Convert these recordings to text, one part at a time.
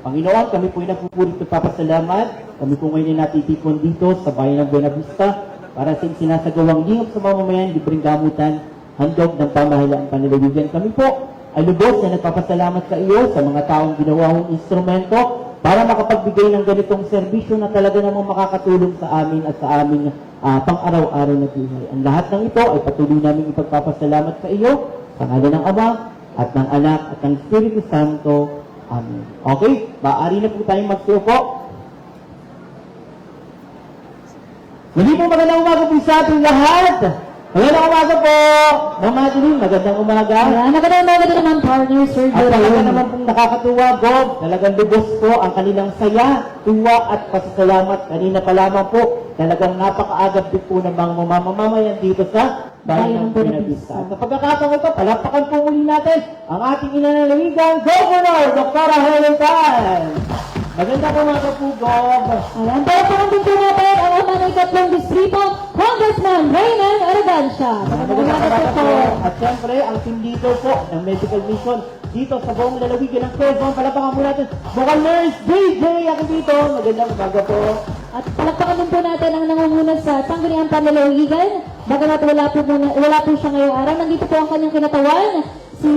Panginoon, kami po ay nagpupulit at papasalamat. Kami po ngayon ay natitipon dito sa bayan ng Buena Vista para sa sinasagawang lingap sa mamamayan, libreng gamutan, handog ng pamahalaan panlalawigan. Kami po ay lubos na nagpapasalamat sa iyo sa mga taong ginawa mong instrumento para makapagbigay ng ganitong serbisyo na talaga namang makakatulong sa amin at sa aming pang-araw-araw na buhay. Ang lahat ng ito ay patuloy namin ipagpapasalamat sa iyo sa ngalan ng Ama at ng Anak at ng Espiritu Santo. Amen. Okay, maaari na po tayong magsiupo. Muli po magandang umaga po sa ating lahat. Magandang umaga po, Ma'am Madeline. Magandang umaga. Magandang umaga din naman, partner, Sir At talaga Jerome. naman pong nakakatuwa, Bob. Talagang lubos po ang kanilang saya, tuwa at pasasalamat. Kanina pa lamang po, talagang napakaagap din po ng mga mamamayan dito sa bayan ng Buena Vista. At sa pagkakataon ito, palakpakan po muli natin ang ating inanalawigan, Governor Dr. Helen Tan. Maganda po mga kapugog. Ayan, para po din po natin ang ama ng ikatlong distrito, Congressman Reynan Aragancia. Magandang umaga po. At syempre, ang team leader po ng medical mission dito sa buong lalawigan ng Quezon. Palakpakan po natin, Bukal Nurse DJ ako dito. Magandang umaga po. At palakpakan din po natin ang nangunguna sa Sangguniang Panlalawigan. Bagamat wala po siya ngayong araw. Nandito po ang kanyang kinatawan, si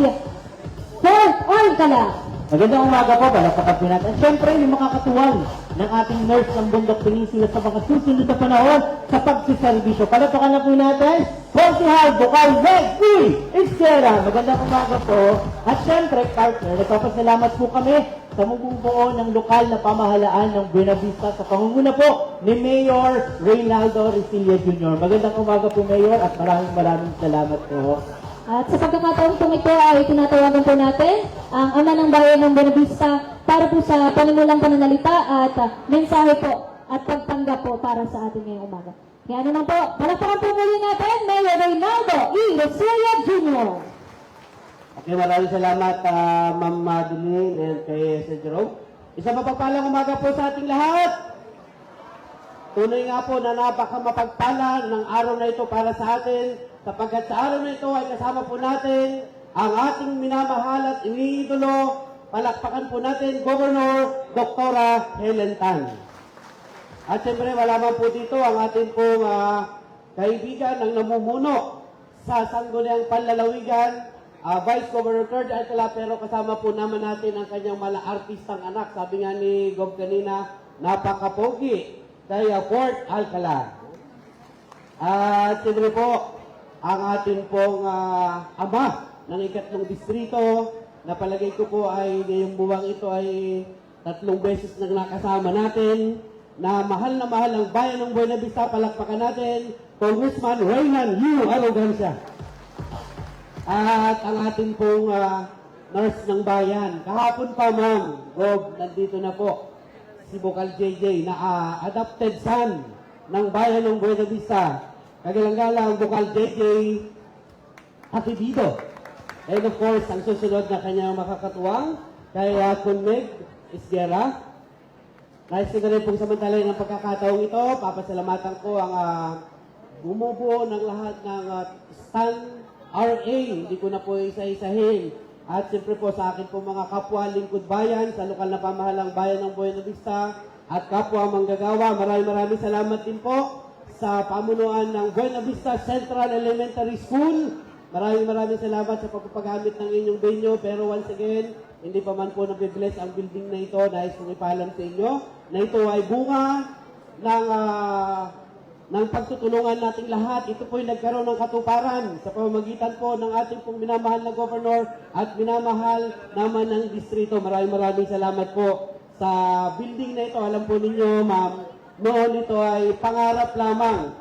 Fort Alcala. Magandang umaga po, palakpakan po natin. At syempre, yung makakatuwang ng ating nurse ng Bundok Peninsula sa mga susunod na panahon sa pagsiservisyo. Palakpakan na po natin, Konsihal Bukal Meg E. Isera. Magandang umaga po. At syempre, partner, nagpapasalamat po kami sa bumubuo ng lokal na pamahalaan ng Buena Vista sa pangunguna po ni Mayor Reynaldo Resilla Jr. Magandang umaga po, Mayor, at maraming salamat po. At sa pagkakataon po ito ay tinatawagan po natin ang ama ng bayan ng Buena Vista para po sa panimulang pananalita at mensahe po at pagtanggap po para sa atin ngayong umaga. Kaya naman po, palakpakan po muli natin, Mayor Reynaldo E. Resilla Jr. Okay, maraming salamat Ma'am Madeline and kay Sir Jerome. Isang mapagpalang umaga po sa ating lahat. Tunay nga po na napakamapagpala ng araw na ito para sa atin sapagkat sa araw na ito ay kasama po natin ang ating minamahal at iniidolo. Palakpakan po natin Governor Dr. Helen Tan. At siyempre malaman po dito ang ating pong kaibigan ng namumuno sa Sangguniang Panlalawigan, Vice Governor Kurt Alcala, pero kasama po naman natin ang kanyang mala-artistang anak. Sabi nga ni Gob kanina, napakapogi kaya Fort Alcala. At siyempre po, ang ating pong ama ng ikatlong distrito, na palagay ko po ay ngayong buwang ito ay 3 beses na nakasama natin, na mahal ang bayan ng Buena Vista. Palakpakan natin, Congressman Reynan U. Aragancia. At ang ating pong nurse ng bayan, kahapon pa ma'am, Gob, nandito na po si Bukal JJ na adopted son ng bayan ng Buena Vista. Kagalang-galang Bukal JJ Akibido. And of course, ang susunod na kanyang makakatuwang kay Kunmeg Isguera. Nais ko na rin pong samantalay ng pagkakataong ito. Papasalamatan ko ang bumubuo ng lahat ng Stan RA. Hindi ko na po isa-isahin. At siyempre po sa akin po mga kapwa lingkod bayan sa lokal na pamahalang bayan ng Buena Vista at kapwa manggagawa. Maraming salamat din po sa pamunuan ng Buena Vista Central Elementary School. Maraming salamat sa pagpapagamit ng inyong venue. Pero once again, hindi pa man po nabibless ang building na ito. Nais kong ipaalam sa inyo na ito ay bunga ng pagtutulungan nating lahat. Ito po'y nagkaroon ng katuparan sa pamamagitan po ng ating pong minamahal na governor at minamahal naman ng distrito. Maraming salamat po sa building na ito. Alam po ninyo, ma'am, noon ito ay pangarap lamang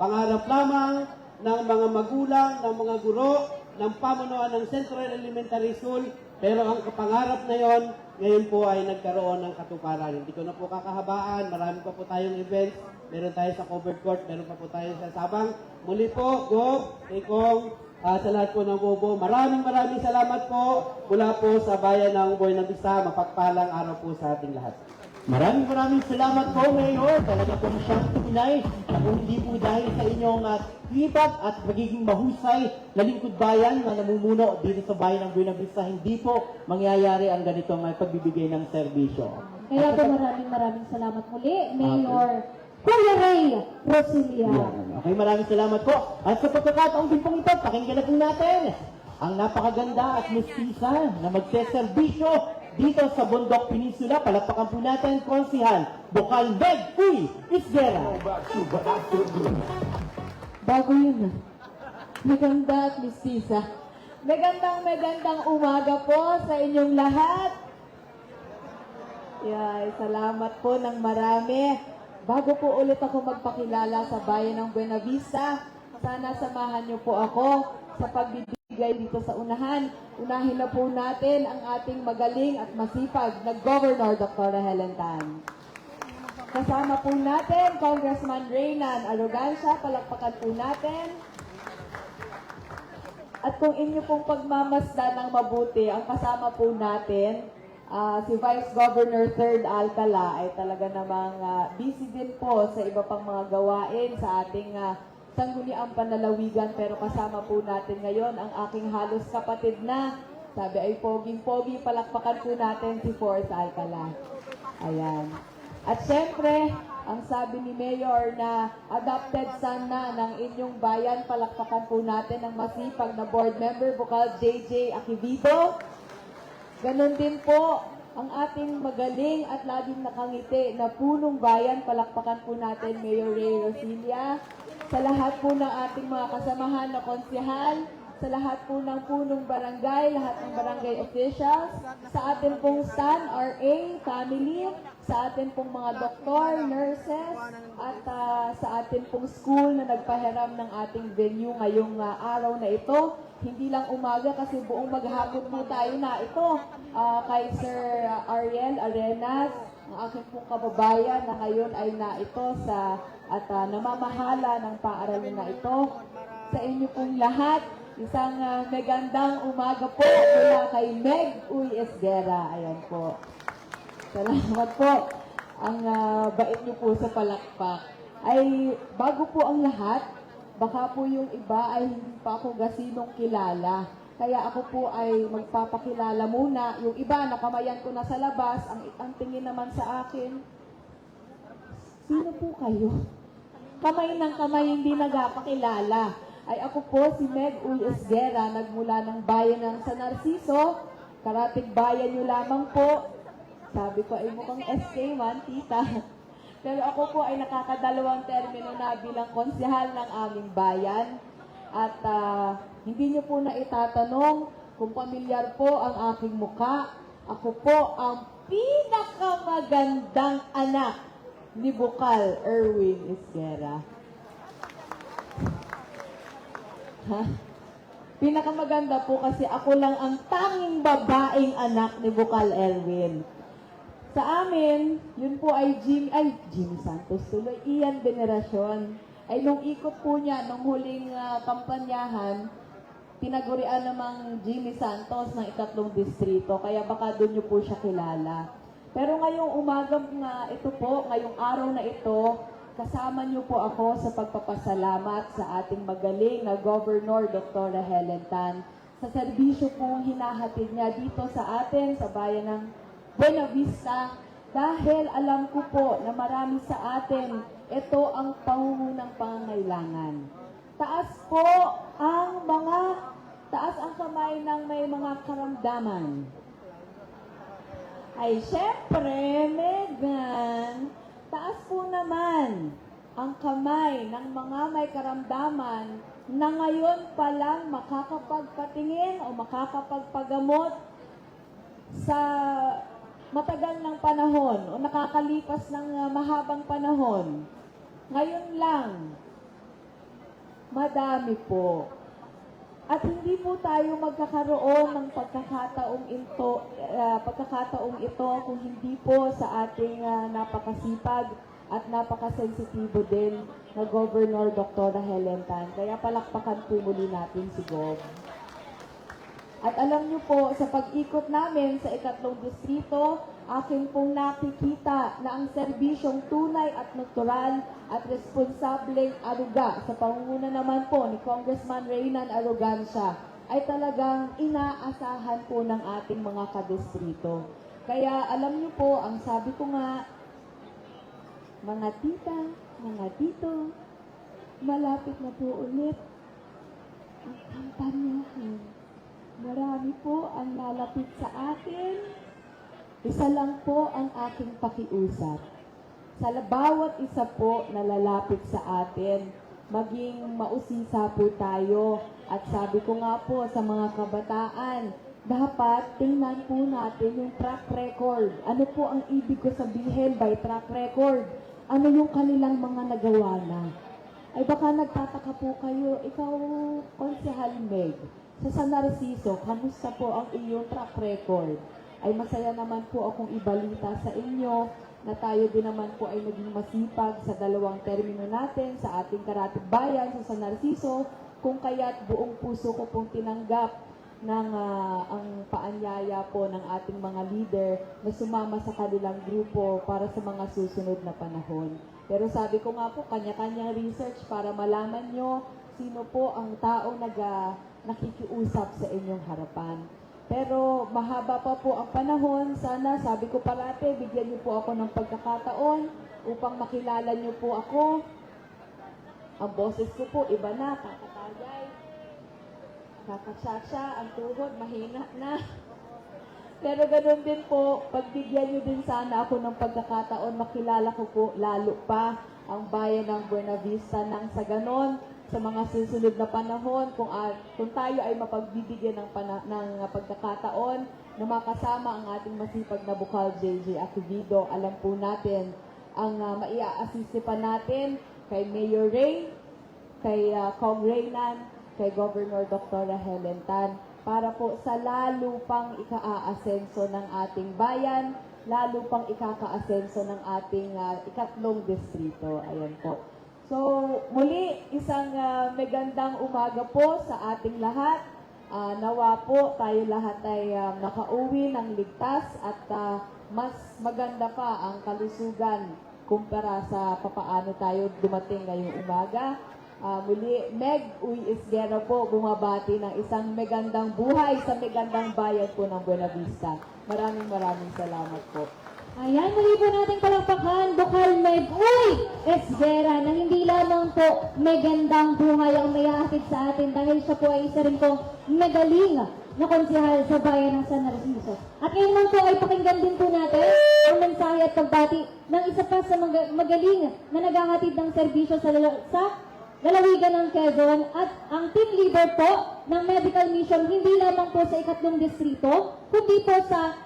ng mga magulang, ng mga guro, ng pamunuan ng Central Elementary School. Pero ang pangarap na yon, ngayon po ay nagkaroon ng katuparan. Hindi ko na po kakahabaan. Marami pa po tayong events. Meron tayo sa covered court. Meron pa po tayo sa Sabang. Muli po, Gob, Kong, sa lahat po ng Bobo. Maraming salamat po mula po sa bayan ng Buena Vista. Mapagpalang araw po sa ating lahat. Maraming salamat po, Mayor. Talaga pong siyang tunay na kung hindi po dahil sa inyong hibag at magiging mahusay na lingkod bayan na namumuno dito sa bayan ng Buena Vista, hindi po mangyayari ang ganitong pagbibigay ng serbisyo. Kaya po maraming salamat muli, Mayor Kuya Ray Rosilia. Yan. Okay, maraming salamat po. At sa pagkakataong din pong ito, pakinggan na po natin ang napakaganda at mestiza na magseserbisyo dito sa Bundok Peninsula. Palakpakan po natin, Konsihal Bukal Meg Uy Isgera. Bago yun ah. Maganda at mistisa. Magandang umaga po sa inyong lahat. Yay, salamat po ng marami. Bago po ulit ako magpakilala sa bayan ng Buena Vista, sana samahan niyo po ako sa pagbibigay dito sa unahan. Unahin na po natin ang ating magaling at masipag na Governor Dr. Helen Tan. Kasama po natin, Congressman Reynan Arrogancia, palakpakan po natin. At kung inyo pong pagmamasdan ng mabuti, ang kasama po natin, si Vice Governor Third Alcala ay talaga namang busy din po sa iba pang mga gawain sa ating sangguniang panlalawigan. Pero kasama po natin ngayon ang aking halos kapatid na, sabi ay poging-pogi, palakpakan po natin si Force Alcala. Ayan. At syempre, ang sabi ni Mayor na adopted son na ng inyong bayan, palakpakan po natin ang masipag na board member, Bukal JJ Aquivito. Ganon din po ang ating magaling at laging nakangiti na punong bayan, palakpakan po natin Mayor Ray Rosilia. Sa lahat po ng ating mga kasamahan na konsihal, sa lahat po ng punong barangay, lahat ng barangay officials, sa atin pong STAN, RA, family, sa atin pong mga doktor, nurses, at sa atin pong school na nagpahiram ng ating venue ngayong araw na ito. Hindi lang umaga kasi buong maghapon po tayo na ito kay Sir Ariel Arenas, ang aking pong kababayan na ngayon ay na ito sa at namamahala ng paaralan na ito. Sa inyo pong lahat, isang magandang umaga po mula kay Meg Uy Esguera. Ayan po. Salamat po. Ang bait niyo po sa palakpak. Ay, bago po ang lahat, baka po yung iba ay hindi pa ako gasinong kilala. Kaya ako po ay magpapakilala muna. Yung iba, nakamayan ko na sa labas. Ang tingin naman sa akin, sino po kayo? Kamay ng kamay, hindi nagpakilala. Ay ako po si Meg Uy Esguera, nagmula ng bayan ng San Narciso. Karatig bayan nyo lamang po. Sabi ko ay mukhang SK man, tita. Pero ako po ay nakakadalawang termino na bilang konsehal ng aming bayan. At hindi nyo po na itatanong kung pamilyar po ang aking muka. Ako po ang pinakamagandang anak ni Bukal Erwin Esguera. Ha? Pinakamaganda po kasi ako lang ang tanging babaeng anak ni Bukal Erwin. Sa amin, yun po ay Jimmy Santos tuloy, Ian Veneracion. Ay nung ikot po niya, nung huling kampanyahan, tinagurian namang Jimmy Santos ng 3 distrito, kaya baka doon niyo po siya kilala. Pero ngayong umaga nga ito po, ngayong araw na ito, kasama niyo po ako sa pagpapasalamat sa ating magaling na Governor Dr. Helen Tan sa serbisyo pong hinahatid niya dito sa atin, sa bayan ng Buena Vista, dahil alam ko po na marami sa atin, ito ang pangungunang pangangailangan. Taas ang kamay ng may mga karamdaman. Ay, syempre, Megan, taas po naman ang kamay ng mga may karamdaman na ngayon pa lang makakapagpatingin o makakapagpagamot sa matagal ng panahon o nakakalipas ng mahabang panahon. Ngayon lang, madami po. At hindi po tayo magkakaroon ng pagkakataong ito kung hindi po sa ating napakasipag at napakasensitibo din na Governor Dr. Helen Tan. Kaya palakpakan po muli natin si Gov. At alam niyo po, sa pag-ikot namin sa 3 distrito, akin pong nakikita na ang serbisyong tunay at natural at responsableng aruga sa pangunguna naman po ni Congressman Reynan Arrogancia ay talagang inaasahan po ng ating mga kadistrito. Kaya alam niyo po, ang sabi ko nga, mga tita, mga tito, malapit na po ulit ang kampanyahan. Marami po ang lalapit sa atin. Isa lang po ang aking pakiusap. Sa bawat isa po na lalapit sa atin, maging mausisa po tayo. At sabi ko nga po sa mga kabataan, dapat tingnan po natin yung track record. Ano po ang ibig ko sabihin by track record? Ano yung kanilang mga nagawa na? Ay baka nagtataka po kayo, ikaw, Konsehal Meg, sa San Narciso, kamusta po ang iyong track record? Ay masaya naman po akong ibalita sa inyo na tayo din naman po ay naging masipag sa 2 termino natin sa ating karatig bayan sa San Narciso, kung kaya't buong puso ko pong tinanggap ng ang paanyaya po ng ating mga leader na sumama sa kanilang grupo para sa mga susunod na panahon. Pero sabi ko nga po, kanya-kanyang research para malaman nyo sino po ang taong nakikiusap sa inyong harapan. Pero mahaba pa po ang panahon. Sana, sabi ko parate, bigyan niyo po ako ng pagkakataon upang makilala niyo po ako. Ang boses ko po, iba na, kakatagay, kakatsatsa, ang tuhod, mahina na. Pero ganoon din po, pagbigyan niyo din sana ako ng pagkakataon, makilala ko po lalo pa ang bayan ng Buena Vista nang sa ganon, sa mga susunod na panahon, kung tayo ay mapagbibigyan ng pagkakataon na makasama ang ating masipag na bukal JJ Acevedo, alam po natin ang maia-assist pa natin kay Mayor Ray, kay Cong Reynan, kay Governor Dr. Helen Tan, para po sa lalo pang ika-aasenso ng ating bayan, lalo pang ikaka-asenso ng ating ikatlong distrito. Ayan po. So, muli, isang magandang umaga po sa ating lahat. Nawa po tayo lahat ay nakauwi ng ligtas at mas maganda pa ang kalusugan kumpara sa papaano tayo dumating ngayong umaga. Muli, Meg Uy Isguera po bumabati ng isang magandang buhay sa magandang bayan po ng Buena Vista. Maraming salamat po. Ayan, muli po nating palakpakan, Bukal Meg Uy Esguera, na hindi lamang po magandang buhay ang mayahatid sa atin dahil siya po ay isa rin pong magaling na konsehal sa bayan ng San Narciso. At ngayon naman po ay pakinggan din po natin ang mensahe at pagbati ng isa pa sa magaling na naghahatid ng serbisyo sa lalawigan ng Quezon at ang team leader po ng medical mission hindi lamang po sa ikatlong distrito, kundi po sa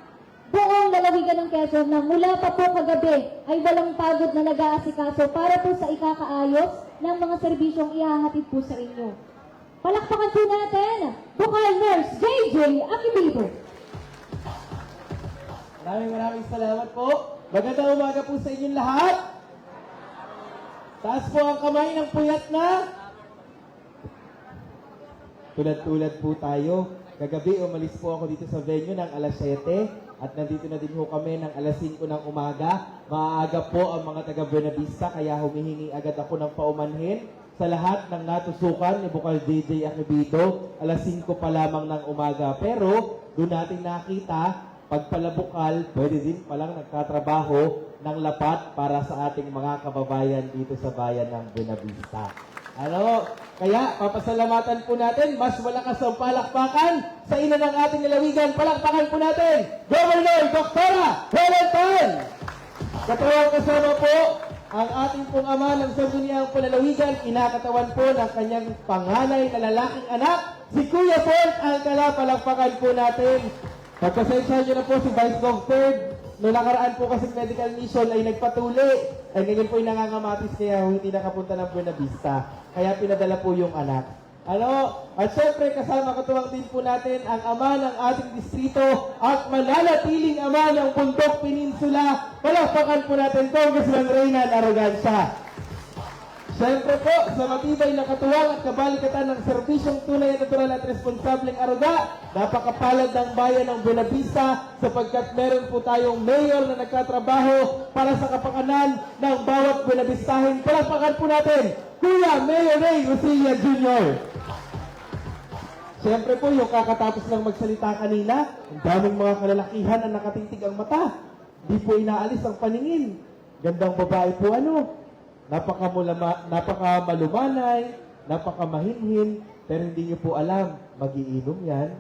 buong lalawigan ng Quezon na mula pa po kagabi ay walang pagod na nag-aasikaso para po sa ikakaayos ng mga serbisyong ihahatid po sa inyo. Palakpakan po natin, Bukal Nurse JJ Acevedo. Maraming salamat po. Magandang umaga po sa inyong lahat. Taas po ang kamay ng puyat na. Tulad-tulad po tayo. Kagabi, umalis po ako dito sa venue ng alas 7 at nandito na din po kami ng alas 5 ng umaga. Maaga po ang mga taga Buena Vista kaya humihingi agad ako ng paumanhin sa lahat ng natusukan ni Bukal JJ Acevedo. Alas 5 pa lamang ng umaga. Pero doon natin nakita, pag pala bukal, pwede din palang nagtatrabaho ng lapat para sa ating mga kababayan dito sa bayan ng Buena Vista. Kaya papasalamatan po natin, mas malakas ang palakpakan sa ina ng ating lalawigan. Palakpakan po natin, Governor Dr. Helen Tan. Katawang kasama po ang ating pong ama ng Sangguniang Panlalawigan, inakatawan po ng kanyang panganay na lalaking anak, si Kuya Fort Alcala. Palakpakan po natin. Pagpasensya nyo na po si Vice Gov 3rd. Noong nakaraan po kasi medical mission ay nagpatuli. Ay ngayon po ay nangangamatis kaya hindi nakapunta ng Buena Vista. Kaya pinadala po yung anak. At syempre kasama katuwang din po natin ang ama ng ating distrito at mananatiling ama ng Bundok Peninsula. Palakpakan po natin Congressman Reynan Arrogancia. Siyempre po, sa matibay na katuwang at kabalikatan ng serbisyong tunay at natural at responsableng aruga, napakapalad ng bayan ng Buena Vista sapagkat meron po tayong mayor na nagkatrabaho para sa kapakanan ng bawat Buena Vistahin. Palakpakan po natin, Kuya Mayor Ray Rosilla Jr. Siyempre po, yung kakatapos lang magsalita kanina, ang daming mga kalalakihan ang nakatingtig ang mata. Di po inaalis ang paningin. Gandang babae po napakamalumanay, napakamahinhin, pero hindi niyo po alam, magiinom yan.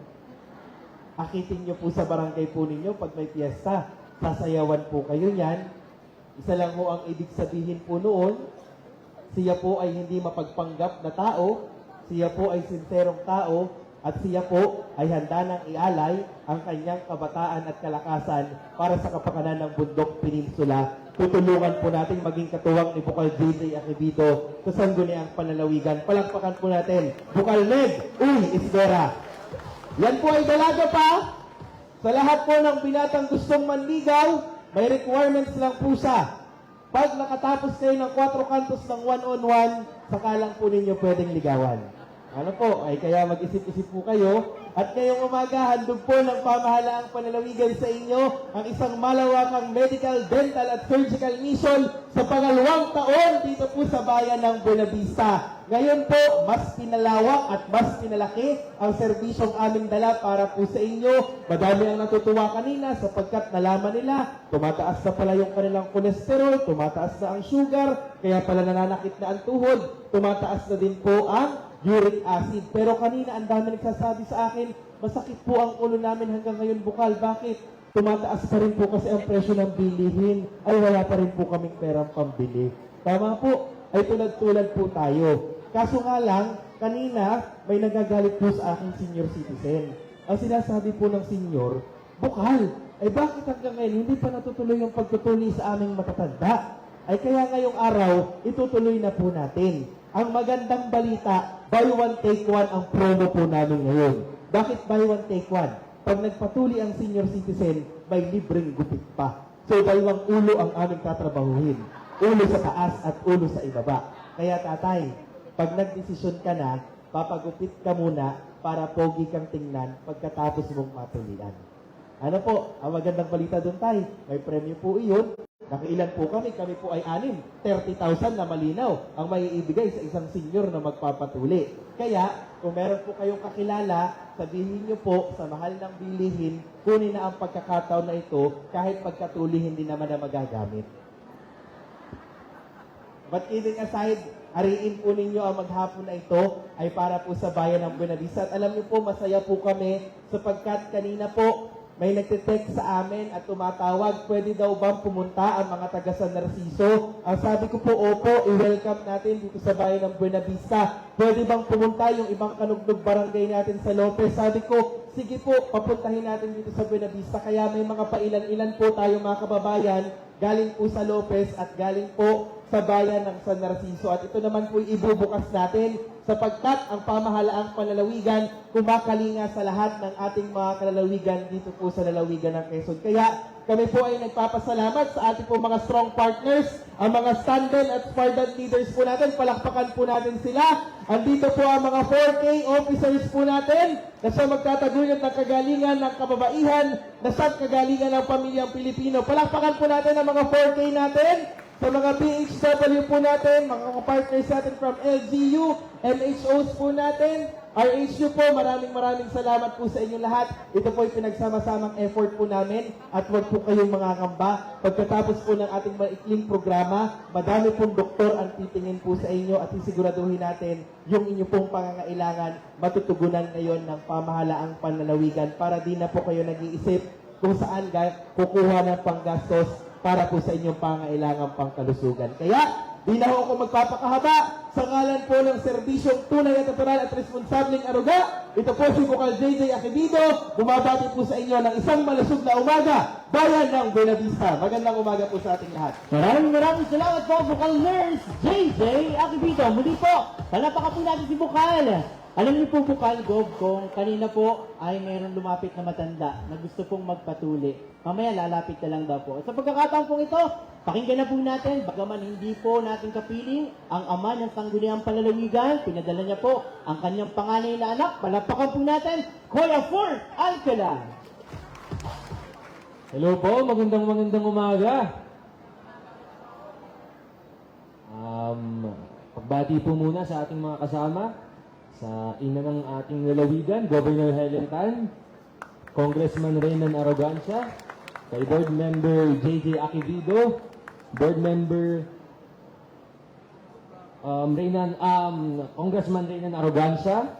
Akitin niyo po sa barangay po ninyo pag may piyesta. Sasayawan po kayo yan. Isa lang po ang ibig sabihin po noon, siya po ay hindi mapagpanggap na tao, siya po ay sinserong tao, at siya po ay handa nang ialay ang kanyang kabataan at kalakasan para sa kapakanan ng Bundok Peninsula. Tutulungan po natin maging katuwang ni Bukal JJ Acevedo sa Sangguniang Panlalawigan. Palakpakan po natin, Bukal Ned Uy Isdera. Yan po ay dalaga pa. Sa lahat po ng binatang gustong manligaw, may requirements lang po siya. Pag nakatapos kayo ng 4 kantos ng 1-on-1, saka lang po ninyo pwedeng ligawan. Ano po, ay kaya mag-isip-isip po kayo. At ngayong umaga, handog po ng pamahalaang panlalawigan sa inyo ang isang malawakang medical, dental at surgical mission sa pangalawang taon dito po sa bayan ng Buena Vista. Ngayon po, mas pinalawak at mas pinalaki ang serbisyong aming dala para po sa inyo. Madami ang natutuwa kanina sapagkat nalaman nila, tumataas na pala yung kanilang kolesterol, tumataas na ang sugar, kaya pala nananakit na ang tuhod, tumataas na din po ang uric acid. Pero kanina, ang dami nagsasabi sa akin, masakit po ang ulo namin hanggang ngayon, Bukal. Bakit? Tumataas pa rin po kasi ang presyo ng bilihin. Ay, wala pa rin po kaming perang pambili. Tama po, ay tulad-tulad po tayo. Kaso nga lang, kanina, may nagagalit po sa aking senior citizen. Ang sinasabi po ng senior, Bukal, ay bakit hanggang ngayon hindi pa natutuloy yung pagtutuloy sa aming matatanda? Ay kaya ngayong araw, itutuloy na po natin. Ang magandang balita, buy one take one ang promo po namin ngayon. Bakit buy one take one? Pag nagpatuli ang senior citizen, may libreng gupit pa. So dalawang ulo ang aming tatrabahuhin. Ulo sa taas at ulo sa ibaba. Kaya tatay, pag nagdesisyon ka na, papagupit ka muna para pogi kang tingnan pagkatapos mong matulian. Ano po, ang magandang balita doon tay, may premyo po iyon. Nakiilan po kami po ay 6, 30,000 na malinaw ang maiibigay sa isang senior na magpapatuli. Kaya, kung meron po kayong kakilala, sabihin niyo po sa mahal ng bilihin, kunin na ang pagkakataon na ito kahit pagkatuli hindi naman na magagamit. But kidding aside, ariin po ninyo ang maghapon na ito ay para po sa bayan ng Buena Vista. At alam niyo po, masaya po kami sapagkat kanina po, may nagtitext sa amin at tumatawag, pwede daw bang pumunta ang mga taga San Narciso? Ang sabi ko po, opo, i-welcome natin dito sa bayan ng Buena Vista. Pwede bang pumunta yung ibang kanugnog barangay natin sa Lopez? Sabi ko, sige po, papuntahin natin dito sa Buena Vista. Kaya may mga pailan-ilan po tayo mga kababayan, galing po sa Lopez at galing po sa bayan ng San Narciso. At ito naman po ibubukas natin sapagkat ang pamahalaang panlalawigan kumakalinga sa lahat ng ating mga kalalawigan dito po sa lalawigan ng Quezon. Kaya kami po ay nagpapasalamat sa ating po mga strong partners, ang mga stand-in at spartan leaders po natin. Palakpakan po natin sila. Andito po ang mga 4K officers po natin na siya magtataguyod ng kagalingan ng kababaihan, na sa kagalingan ng pamilyang Pilipino. Palakpakan po natin ang mga 4K natin. Sa mga PHW po natin, mga partners natin from LGU, MHOs po natin, RHU po, maraming salamat po sa inyong lahat. Ito po ay pinagsama-samang effort po namin at huwag po kayong mangangamba. Pagkatapos po ng ating maikling programa, madami pong doktor ang titingin po sa inyo at isiguraduhin natin yung inyo pong pangangailangan matutugunan ngayon ng pamahalaang panlalawigan para di na po kayo nag-iisip kung saan kukuha ng panggastos para po sa inyong pangailangang pangkalusugan. Kaya, di na ako magpapakahaba sa ngalan po ng serbisyong tunay at natural at responsableng aruga. Ito po si Bukal JJ Acevedo, bumabati po sa inyo ng isang malusog na umaga, bayan ng Buena Vista. Magandang umaga po sa ating lahat. Maraming salamat po, Bukal Nurse JJ Acevedo. Muli po, palapakan po natin si Bukal. Alam niyo po, Bukal Gob, kung kanina po ay mayroong lumapit na matanda na gusto pong magpatuli. Mamaya lalapit na lang daw po. Sa pagkakataon pong ito, pakinggan na po natin, bagaman hindi po natin kapiling, ang ama ng Sangguniang Panlalawigan, pinadala niya po ang kanyang panganay na anak. Palapakan po natin, Kuya Ford Alcala. Hello po, magandang umaga. Pagbati po muna sa ating mga kasama sa ina ng ating lalawigan, Governor Helen Tan, Congressman Renan Arrogancia, kay Board Member JJ Akivido, Board Member Congressman Renan Arrogancia,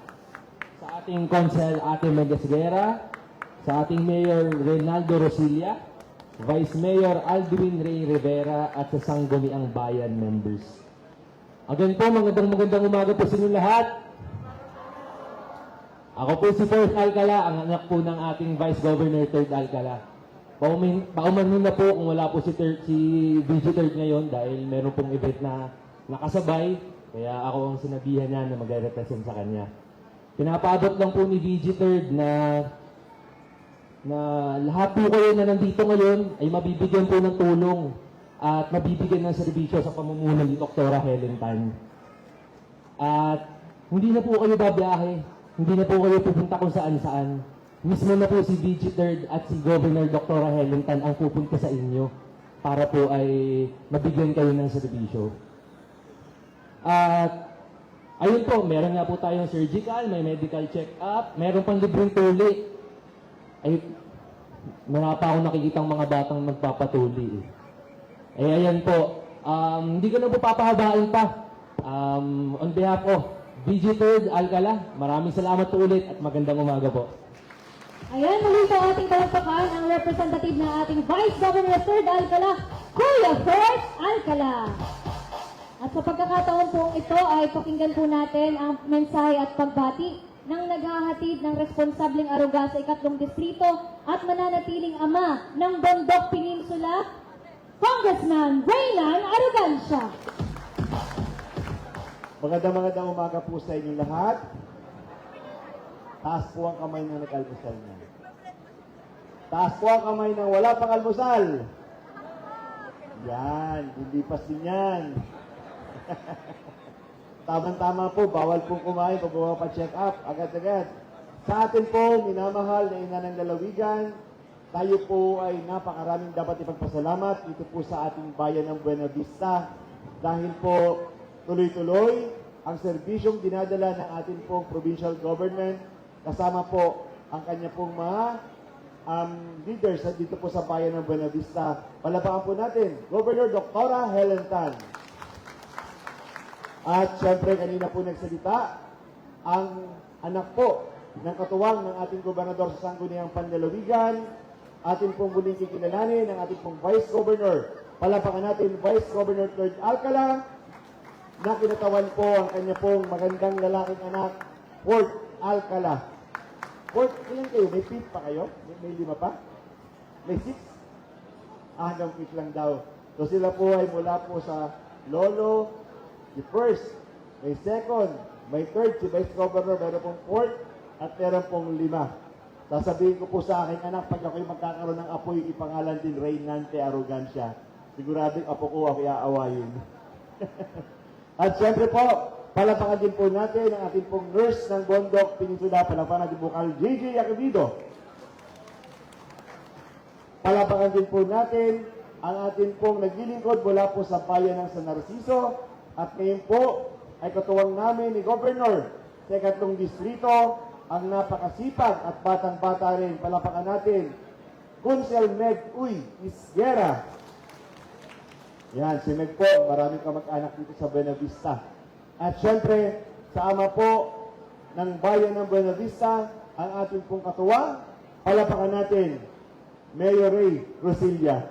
sa ating Consel Ate Megasguera, sa ating Mayor Reynaldo Rosilla, Vice Mayor Aldwin Ray Rivera, at sa Sangguniang Bayan members. Again po, magandang umaga po sa inyo lahat. Ako po si First Alcala, ang anak po ng ating Vice Governor Third Alcala. Paumanhin na po kung wala po si VG Third ngayon dahil meron pong event na nakasabay, kaya ako ang sinabihan niya na mag-represent sa kanya. Pinapaabot lang po ni VG Third na lahat po kayo na nandito ngayon ay mabibigyan po ng tulong at mabibigyan ng serbisyo sa pamumuno ni Dr. Helen Tan. At hindi na po kayo babiyahe. Hindi na po kayo pupunta kung saan-saan. Mismo na po si VG3 at si Governor Dr. Helen Tan ang pupunta sa inyo para po ay mabigyan kayo ng serbisyo. At ayun po, meron nga po tayong surgical, may medical check-up, meron pang libreng tuli. Ay, wala pa akong nakikitang mga batang magpapatuli. Ayan po. Hindi ko na po papahabain pa. On behalf of VG3 Alcala, maraming salamat po ulit at magandang umaga po. Ayan, muli po ating palakpakan ang representative ng ating Vice Governor 3rd Alcala, Kuya First Alcala. At sa pagkakataon po ito ay pakinggan po natin ang mensahe at pagbati ng naghahatid ng responsableng aruga sa 2 distrito at mananatiling ama ng Bondok Peninsula, Congressman Renan Arrogancia. Magandang umaga po sa inyo lahat. Taas po ang kamay ng nag-almusal na. Taas po ang kamay ng wala pang almusal. Yan, hindi pa din yan. Tama-tama po, bawal po kumain pag pa-check up, agad-agad. Sa atin po, minamahal na ina ng lalawigan, tayo po ay napakaraming dapat ipagpasalamat dito po sa ating bayan ng Buena Vista dahil po tuloy-tuloy ang serbisyong dinadala ng ating pong provincial government kasama po ang kanya pong mga leaders dito po sa bayan ng Buena Vista. Palapakan po natin, Governor Dr. Helen Tan. At syempre kanina po nagsalita ang anak po ng katuwang ng ating gobernador sa Sangguniang Panlalawigan, ating pong muling kikilalanin ng ating pong Vice Governor. Palapakan natin Vice Governor 3rd Alcala, na kinatawan po ang kanya pong magandang lalaking anak, Fort Alcala. Fort, ilan kayo? May 5 pa kayo? May 5 pa? May 6? Hanggang 5 lang daw. So sila po ay mula po sa lolo, the first, may second, may third, si Vice Governor, meron pong 4, at meron pong 5. Sasabihin ko po sa aking anak, pag ako'y magkakaroon ng apoy, ipangalan din Reynante Arrogancia. Siguradong apo ko ako iaawayin. At siyempre po, palapakan din po natin ang ating pong nurse ng Bondok Peninsula, palapakan natin po kay JJ Akivido. Palapakan din po natin ang ating pong naglilingkod mula po sa bayan ng San Narciso. At ngayon po ay katuwang namin ni Governor sa 2 distrito, ang napakasipag at batang-bata rin. Palapakan natin, Consel Meg Uy Isguera. Yan, si Meg po, maraming kamag-anak dito sa Buena Vista. At syempre, sa ama po ng bayan ng Buena Vista, ang ating pong katuwang, palapakan natin, Mayor Ray Rosilla.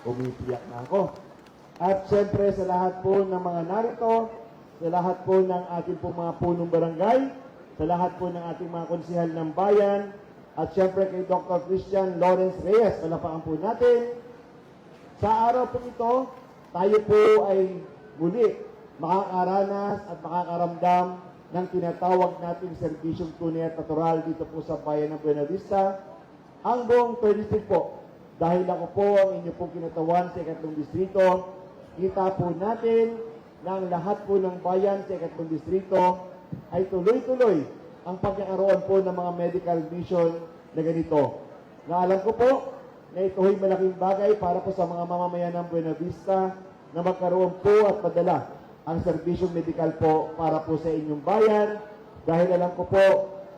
Umiiyak na ako. At syempre, sa lahat po ng mga narito, sa lahat po ng ating pong mga punong barangay, sa lahat po ng ating mga konsihal ng bayan, at syempre kay Dr. Christian Lawrence Reyes, palapakan po natin. Sa araw po ito, tayo po ay muli makakaranas at makakaramdam ng tinatawag nating serbisyong tunay at natural dito po sa bayan ng Buena Vista. Ang buong 3rd district po, dahil ako po ang inyo pong kinatawan sa 2 distrito, kita po natin na ang lahat po ng bayan sa 2 distrito ay tuloy-tuloy ang pagkakaroon po ng mga medical vision na ganito. Na alam ko po, na ito ay malaking bagay para po sa mga mamamayan ng Buena Vista na magkaroon po at padala ang serbisyong medikal po para po sa inyong bayan. Dahil alam ko po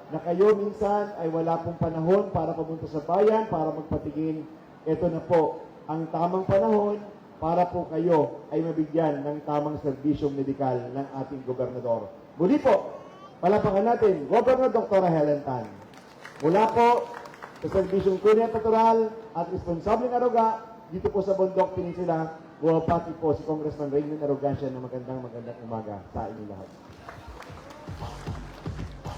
na kayo minsan ay wala pong panahon para pumunta sa bayan, para magpatingin. Ito na po ang tamang panahon para po kayo ay mabigyan ng tamang serbisyong medikal ng ating gobernador. Muli po, palapakan natin, Governor Dr. Helen Tan. Mula po sa serbisyong tunay at natural at responsableng aruga dito po sa Bundok Peninsula, bumabati po si Congressman Raymond Arrogancia na magandang umaga sa inyong lahat.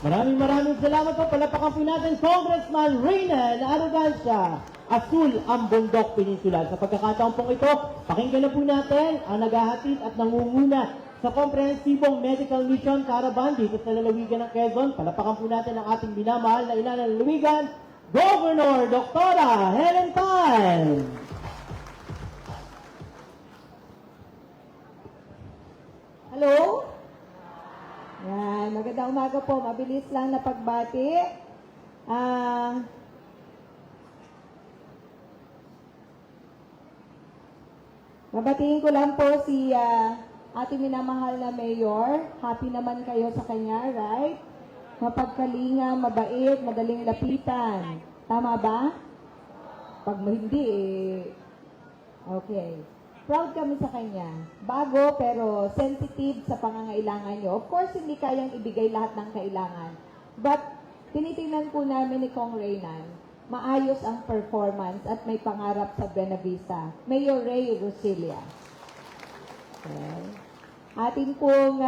Maraming salamat po. Palapakan po natin Congressman Reynan Arrogancia, Asul ang Bundok Peninsula. Sa pagkakataon pong ito, pakinggan na po natin ang naghahatid at nangunguna sa komprehensibong medical mission caravan dito sa lalawigan ng Quezon. Palapakan po natin ang ating minamahal na ina ng lalawigan, Governor Dr. Helen Tan. Hello? Yan, magandang umaga po. Mabilis lang na pagbati. Mabatiin ko lang po si ating minamahal na mayor. Happy naman kayo sa kanya, right? Mapagkalinga, mabait, madaling lapitan. Tama ba? Pag hindi, okay. Proud kami sa kanya. Bago pero sensitive sa pangangailangan nyo. Of course, hindi kayang ibigay lahat ng kailangan. But, tinitingnan po namin ni Kong Reynan, maayos ang performance at may pangarap sa Buena Vista. Mayor Ray Rosilia. Okay. Ating pong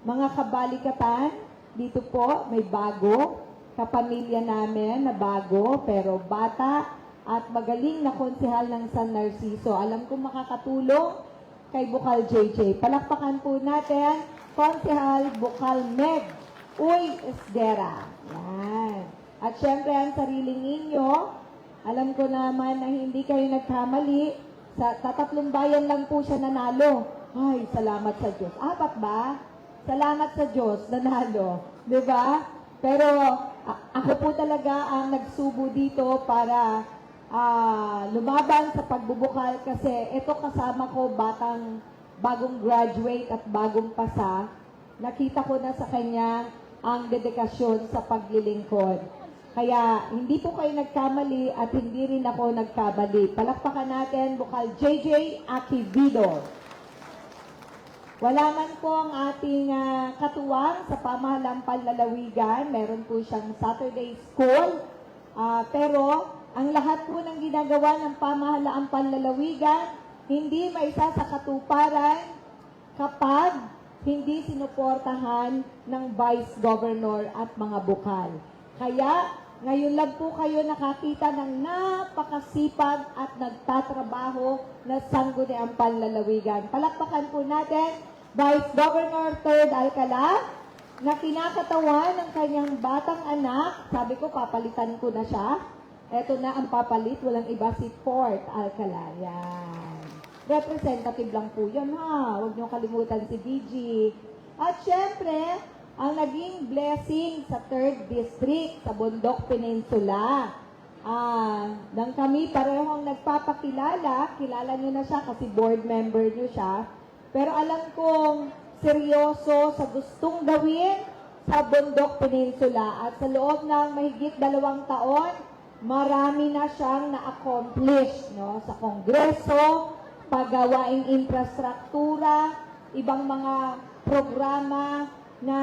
mga kabalikatan, dito po may bago. Kapamilya namin na bago pero bata at magaling na konsehal ng San Narciso. Alam ko makakatulong kay Bukal JJ. Palakpakan po natin, Konsehal Bukal Meg Uy Esguera. Yan. At syempre, ang sariling ninyo, alam ko naman na hindi kayo nagkamali. Sa tatlong bayan lang po siya nanalo. Ay, salamat sa Diyos. Apat ba? Salamat sa Diyos, nanalo. Diba? Pero ako po talaga ang nagsubo dito para lumaban sa pagbubukal kasi ito kasama ko bagong graduate at bagong pasa. Nakita ko na sa kanya ang dedikasyon sa paglilingkod. Kaya hindi po kayo nagkamali at hindi rin ako nagkamali. Palakpakan natin, Bukal JJ Akivido. Wala man po ang ating katuwang sa pamahalang panlalawigan. Meron po siyang Saturday school. Pero ang lahat po ng ginagawa ng pamahalaang panlalawigan, hindi maisa sa katuparan kapag hindi sinuportahan ng Vice Governor at mga bukal. Kaya, ngayon lang po kayo nakakita ng napakasipag at nagtatrabaho na sangguniang panlalawigan. Palakpakan po natin, Vice Governor 3rd Alcala, na kinakatawan ng kanyang batang anak. Sabi ko, papalitan ko na siya. Ito na ang papalit, walang iba si 4th Alcala. Yan. Representative lang po yan, ha. Huwag niyo kalimutan si DG. At syempre, ang naging blessing sa 3rd District, sa Bundok Peninsula. Nang kami parehong nagpapakilala, kilala niyo na siya kasi board member niyo siya. Pero alam kong seryoso sa gustong gawin sa Bundok Peninsula. At sa loob ng mahigit 2 taon, marami na siyang na-accomplish, no? Sa Kongreso, paggawaing infrastruktura, ibang mga programa na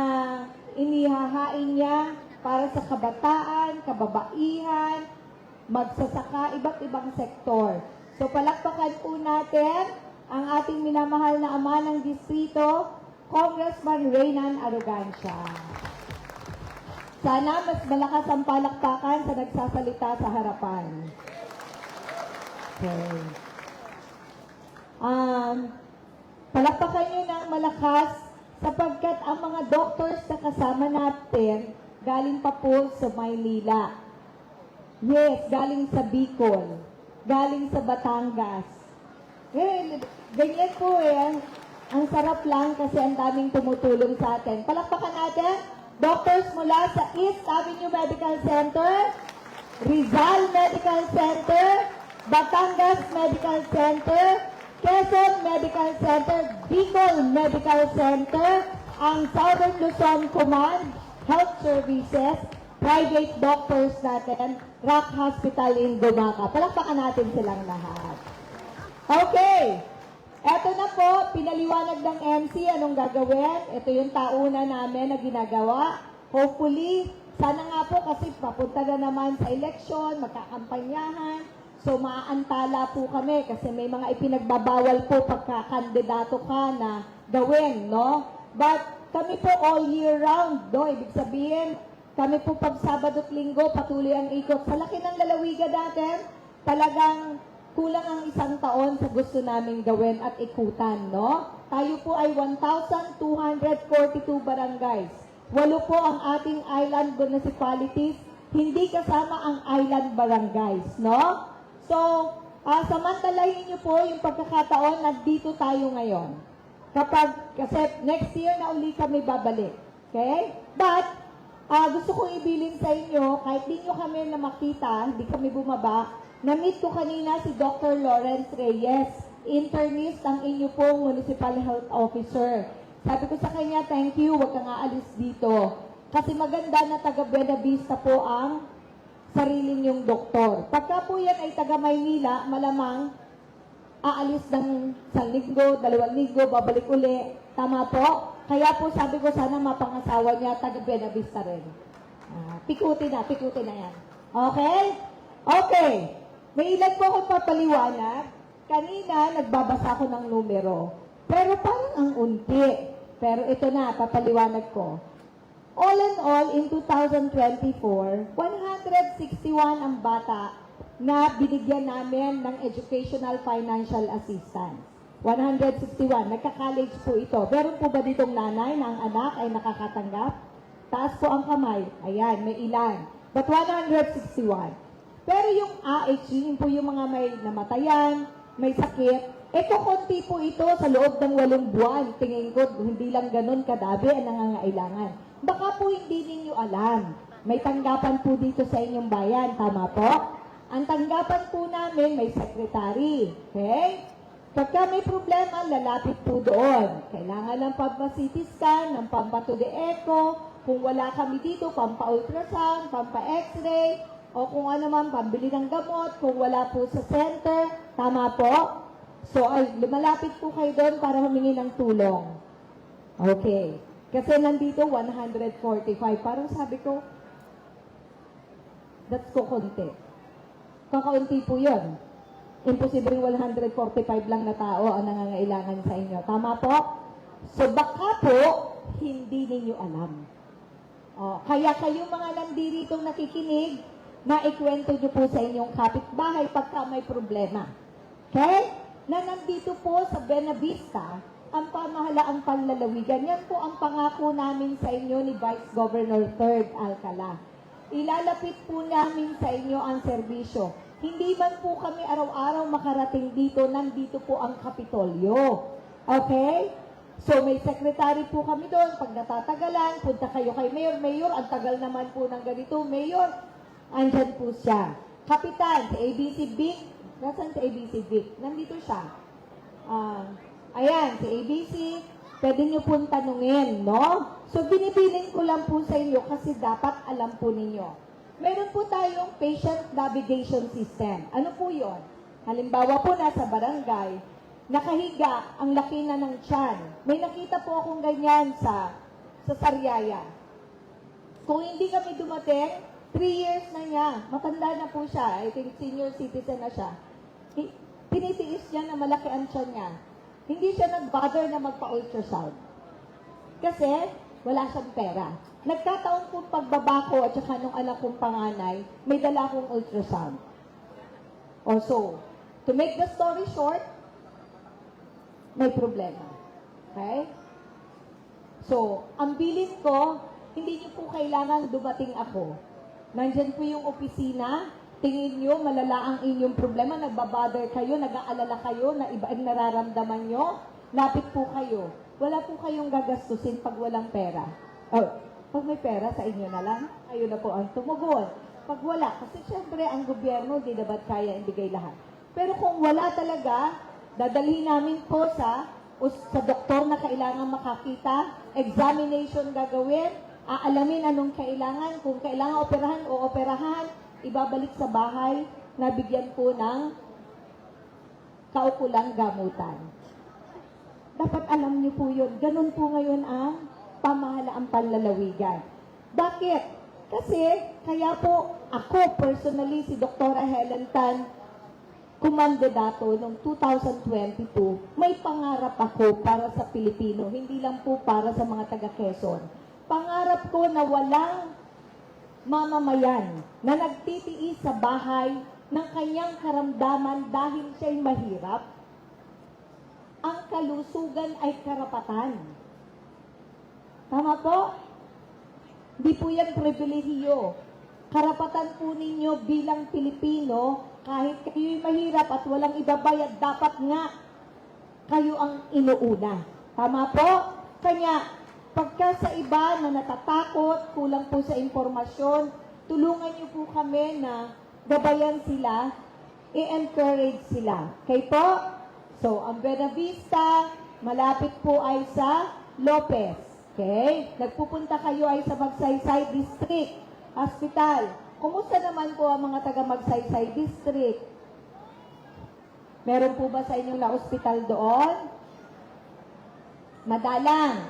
inihahain niya para sa kabataan, kababaihan, magsasaka, iba't ibang sektor. So palakpakan po natin ang ating minamahal na ama ng distrito, Congressman Reynan Arrogancia. Sana mas malakas ang palakpakan sa nagsasalita sa harapan. Okay. Palakpakan nyo ng malakas sapagkat ang mga doctors na kasama natin galing pa po sa Maynila. Yes, galing sa Bicol. Galing sa Batangas. Ganyan po ang sarap lang kasi ang daming tumutulong sa atin. Palakpakan natin. Doctors mula sa East Avenue Medical Center, Rizal Medical Center, Batangas Medical Center, Quezon Medical Center, Bicol Medical Center, ang Southern Luzon Command, Health Services, private doctors natin, Rock Hospital in Gumaca. Palakpakan natin silang lahat. Okay. Eto na po, pinaliwanag ng MC anong gagawin. Ito yung tauna namin na ginagawa. Hopefully, sana nga po kasi papunta na naman sa eleksyon, magkakampanyahan. So, maaantala po kami kasi may mga ipinagbabawal po pagkakandidato ka na gawin, no? But kami po all year round, no? Ibig sabihin, kami po pag Sabado at Linggo, patuloy ang ikot. Sa laki ng lalawigan natin, talagang kulang ang isang taon sa gusto naming gawin at ikutan, no? Tayo po ay 1,242 barangays. 8 po ang ating island municipalities, hindi kasama ang island barangays, no? So, samantalahin niyo po yung pagkakataon na dito tayo ngayon. Kasi next year na uli kami babalik. Okay? But, gusto kong ibilin sa inyo, kahit di nyo kami na makita, hindi kami bumaba, na-meet ko kanina si Dr. Lawrence Reyes, internist ang inyo pong Municipal Health Officer. Sabi ko sa kanya, thank you, huwag kang aalis dito. Kasi maganda na taga Buena Vista po ang sariling yung doktor. Pagka po yan ay taga Maynila, malamang aalis ng 1 linggo, 2 linggo, babalik uli. Tama po? Kaya po sabi ko sana mapangasawa niya, taga Buena Vista rin. Pikutin na yan. Okay? Okay. May ilan po akong papaliwanag. Kanina, nagbabasa ako ng numero. Pero parang ang unti. Pero ito na, papaliwanag ko. All in all, in 2024, 161 ang bata na binigyan namin ng educational financial assistance. 161. Nagka-college po ito. Meron po ba ditong nanay na ang anak ay nakakatanggap? Taas po ang kamay. Ayan, may ilan. But 161. Pero yung AHG, yun po yung mga may namatayan, may sakit, ito konti po ito sa loob ng 8 buwan. Tingin ko, hindi lang ganun kadabi ang nangangailangan. Baka po hindi ninyo alam. May tanggapan po dito sa inyong bayan. Tama po? Ang tanggapan po namin may secretary. Okay? Pagka may problema, lalapit po doon. Kailangan ng pampa-CT scan, ng pampa-to the echo. Kung wala kami dito, pampa-ultrasound, pampa-x-ray, o kung ano man, pambili ng gamot, kung wala po sa center. Tama po? So, lumalapit po kayo doon para humingi ng tulong. Okay. Kasi nandito, 145. Parang sabi ko, that's kukunti. Kakaunti po yun. Imposibleng 145 lang na tao ang nangangailangan sa inyo. Tama po? So, baka po, hindi ninyo alam. Kaya kayong mga nandiritong nakikinig, maikwento nyo po sa inyong kapitbahay pagka may problema. Okay? Na nandito po sa Buena Vista, ang pamahalaang panlalawigan. Yan po ang pangako namin sa inyo ni Vice Governor 3rd Alcala. Ilalapit po namin sa inyo ang serbisyo. Hindi man po kami araw-araw makarating dito, nandito po ang Kapitolyo. Okay? So may secretary po kami doon. Pag natatagalan, punta kayo kay Mayor. Mayor, ang tagal naman po ng ganito. Mayor, andyan po siya. Kapitan, si ABC Vic. Nasaan si ABC Vic? Nandito siya. Ayan, si ABC. Pwede nyo pong tanungin, no? So, binibiling ko lang po sa inyo kasi dapat alam po ninyo. Meron po tayong patient navigation system. Ano po yon? Halimbawa po, nasa barangay, nakahiga, ang laki na ng tiyan. May nakita po akong ganyan sa Sariaya. Kung hindi kami dumating, 3 years na niya. Matanda na po siya. I think senior citizen na siya. Tinitiis niya na malaki ang tiyan niya. Hindi siya nag-bother na magpa-ultrasound. Kasi wala siyang pera. Nagkataon po pagbaba ko at saka nung anak kong panganay, may dala akong ultrasound. Also, to make the story short, may problema. Okay? So, ang bilin ko, hindi niyo po kailangan dumating ako. Nandyan po yung opisina, tingin nyo, malala ang inyong problema, nagbabother kayo, nag-aalala kayo, na iba ang nararamdaman nyo, lapit po kayo. Wala po kayong gagastusin pag walang pera. Pag may pera, sa inyo na lang, kayo na po ang tumugon. Pag wala, kasi syempre ang gobyerno, di dapat kaya ibigay lahat. Pero kung wala talaga, Dadalhin namin po sa doktor na kailangan makakita, examination gagawin, aalamin anong kailangan, kung kailangan operahan o operahan, ibabalik sa bahay, nabigyan po ng kaukulang gamutan. Dapat alam niyo po yun. Ganun po ngayon ang pamahalaang panlalawigan. Bakit? Kasi, kaya po ako personally, si Dr. Helen Tan, kumandidato noong 2022, may pangarap ako para sa Pilipino, hindi lang po para sa mga taga-Quezon. Pangarap ko na walang mamamayan na nagtitiis sa bahay ng kanyang karamdaman dahil siya'y mahirap. Ang kalusugan ay karapatan. Tama po? Hindi po yan pribilehiyo. Karapatan po ninyo bilang Pilipino, kahit kayo'y mahirap at walang ibabayad, dapat nga kayo ang inuuna. Tama po? Kanya, pagka sa iba na natatakot, kulang po sa impormasyon, tulungan niyo po kami na gabayan sila, i-encourage sila. Okay po? So, ang Buenavista, malapit po ay sa Lopez. Okay? Nagpupunta kayo ay sa Magsaysay District Hospital. Kumusta naman po ang mga taga Magsaysay District? Meron po ba sa inyong na-hospital doon? Madalang.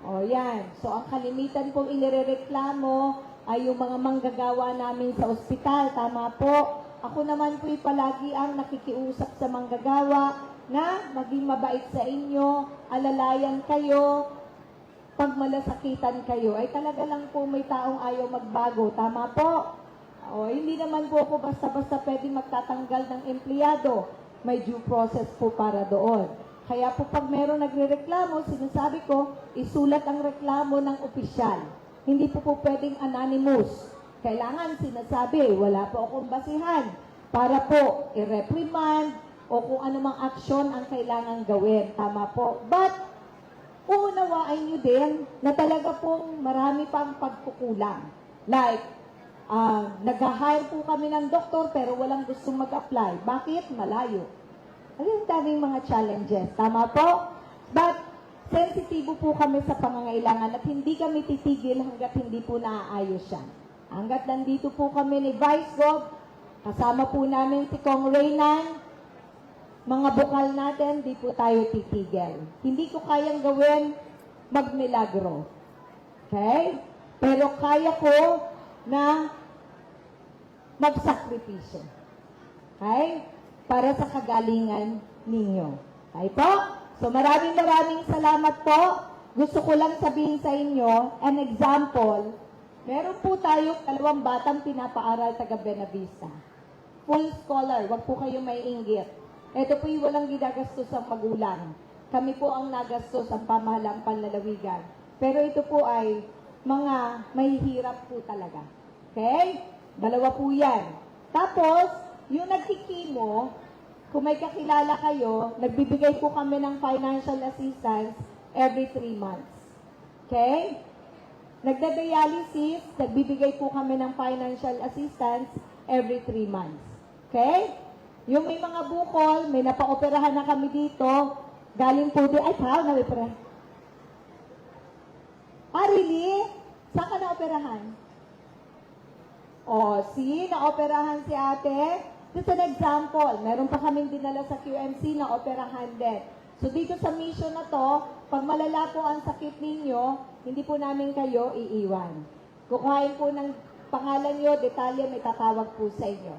O yan. So, ang kalimitan pong inirereklamo ay yung mga manggagawa namin sa ospital. Tama po. Ako naman po palagi ang nakikiusap sa manggagawa na maging mabait sa inyo, alalayan kayo, pag malasakitan kayo, ay talaga lang po may taong ayaw magbago. Tama po? O, hindi naman po ako basta-basta pwedeng magtatanggal ng empleyado. May due process po para doon. Kaya po pag meron nagre-reklamo, sinasabi ko, isulat ang reklamo ng opisyal. Hindi po pwedeng anonymous. Kailangan sinasabi, wala po akong basihan para po i-reprimand o kung anumang aksyon ang kailangan gawin. Tama po. But, uunawain nyo din na talaga pong marami pang pagkukulang. Like, nag-hire po kami ng doktor pero walang gustong mag-apply. Bakit? Malayo. Ayun, daming mga challenges. Tama po? But, sensitibo po kami sa pangangailangan at hindi kami titigil hanggat hindi po naaayos siya. Hanggat nandito po kami ni Vice Gov, kasama po namin si Kong Reynan, mga bukal natin, di po tayo titigil. Hindi ko kayang gawin magmilagro. Okay? Pero kaya ko na magsakripisyo. Okay? Para sa kagalingan ninyo. Okay po? So maraming salamat po. Gusto ko lang sabihin sa inyo, an example, meron po tayo 2 batang pinapaaral taga Buenavista. Full scholar, wag po kayo may inggit. Ito po yung walang ginagastos ang magulang. Kami po ang nagastos ang pamahalang panlalawigan. Pero ito po ay mga mahihirap po talaga. Okay? 2 po yan. Tapos, yung nagkikimo, kung may kakilala kayo, nagbibigay po kami ng financial assistance every 3 months. Okay? Nagda-dialysis, nagbibigay po kami ng financial assistance every 3 months. Okay? Yung may mga bukol, may napaoperahan na kami dito, galing po din, ay, pao, na-operahan. Really? Saan ka na-operahan? Na-operahan si ate. Just an example, meron pa kaming dinala sa QMC na operahan din. So, dito sa mission na to, pag malala po ang sakit ninyo, hindi po namin kayo iiwan. Kukuhain po ng pangalan nyo, detalye, may tatawag po sa inyo.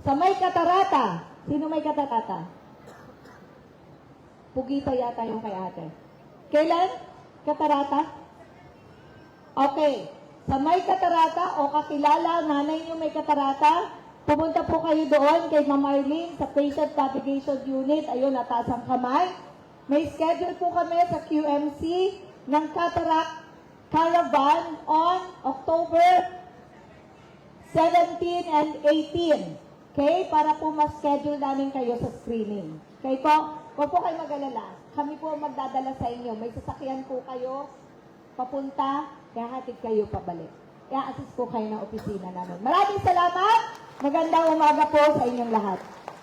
Sa may katarata, sino may katarata? Pugita yata yung kay ate. Kailan? Katarata? Okay. Sa may katarata o kakilala, nanay nyo may katarata, pumunta po kayo doon kay Ma'am Arlene sa Patient Navigation Unit. Ayun, nataas ang kamay. May schedule po kami sa QMC ng Cataract Caravan on October 17 and 18. Okay? Para po ma-schedule namin kayo sa screening. Okay po? Huwag po kayo mag-alala. Kami po magdadala sa inyo. May sasakyan po kayo papunta, kaya hatid kayo pabalik. Kaya assist po kayo ng opisina namin. Maraming salamat! Magandang umaga po sa inyong lahat.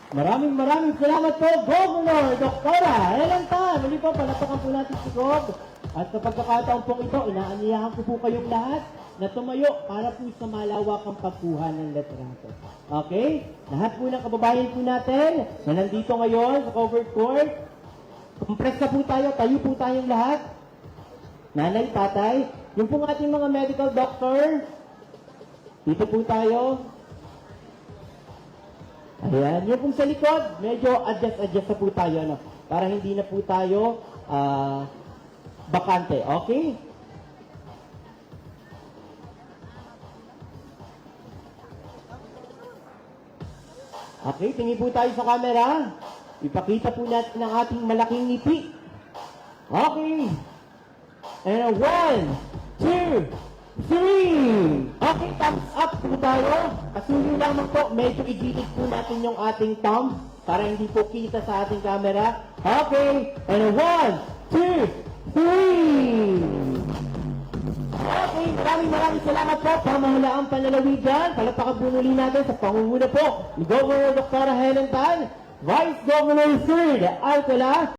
Maraming salamat po, Governor Dr. Helen Tan. Muli po, palapakan po natin si Gov. At sa pagkakataon pong ito, inaanyayahan ko po kayong lahat na tumayo para po sa malawakang pagkuha ng litrato. Okay? Lahat po ng kababayan po natin na nandito ngayon sa covered court, compress na po tayo po tayong lahat. Nanay, tatay, yung pong ating mga medical doctor, dito po tayo. Ayan, yung pong sa likod, medyo adjust na po tayo, no? Para hindi na po tayo bakante, okay? Okay, tingin po tayo sa camera. Ipakita po natin ang ating malaking ngiti. Okay. And 1, 2, 3. Okay, thumbs up po tayo. Pasunin lamang po, medyo igilid po natin yung ating thumb para hindi po kita sa ating camera. Okay, and 1, 2, 3. Okay, maraming salamat po. Pamahalaang panlalawigan. Palakpakan po muli natin sa pangunguna po ni Governor Dr. Helen Tan, Vice Governor 3rd Alcala,